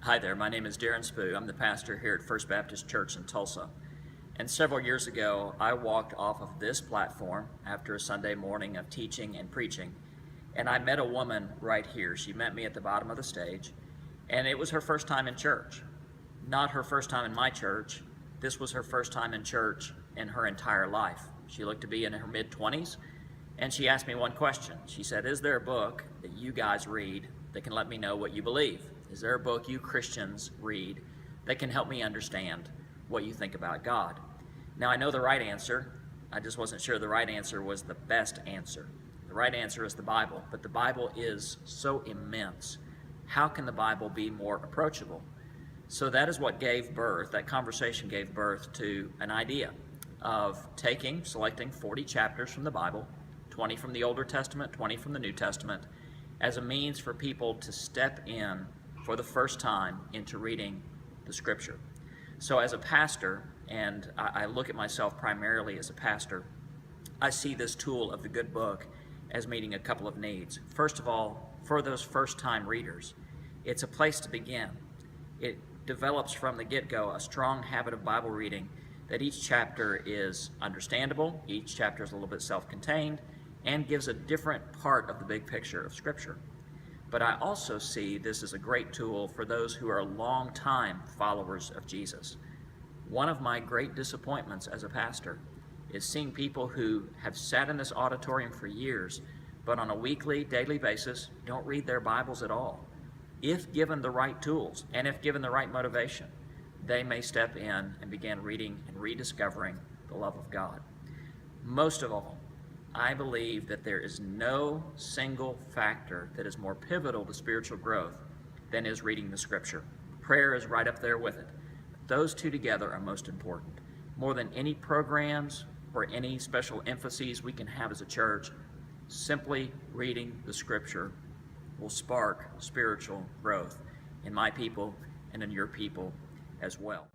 Hi there, my name is Deron Spoo. I'm the pastor here at First Baptist Church in Tulsa. And several years ago, I walked off of this platform after a Sunday morning of teaching and preaching, and I met a woman right here. She met me at the bottom of the stage, and it was her first time in church. Not her first time in my church. This was her first time in church in her entire life. She looked to be in her mid-20s, and she asked me one question. She said, "Is there a book that you guys read that can let me know what you believe? Is there a book you Christians read that can help me understand what you think about God?" Now, I know the right answer. I just wasn't sure the right answer was the best answer. The right answer is the Bible, but the Bible is so immense. How can the Bible be more approachable? So that is what gave birth, that conversation gave birth to an idea of selecting 40 chapters from the Bible, 20 from the Older Testament, 20 from the New Testament, as a means for people to step in for the first time into reading the Scripture. So as a pastor, and I look at myself primarily as a pastor, I see this tool of the good book as meeting a couple of needs. First of all, for those first-time readers, it's a place to begin. It develops from the get-go a strong habit of Bible reading, that each chapter is understandable, each chapter is a little bit self-contained, and gives a different part of the big picture of Scripture. But I also see this as a great tool for those who are long-time followers of Jesus. One of my great disappointments as a pastor is seeing people who have sat in this auditorium for years, but on a weekly, daily basis, don't read their Bibles at all. If given the right tools, and if given the right motivation, they may step in and begin reading and rediscovering the love of God. Most of all, I believe that there is no single factor that is more pivotal to spiritual growth than is reading the Scripture. Prayer is right up there with it. Those two together are most important. More than any programs or any special emphases we can have as a church, simply reading the Scripture will spark spiritual growth in my people and in your people as well.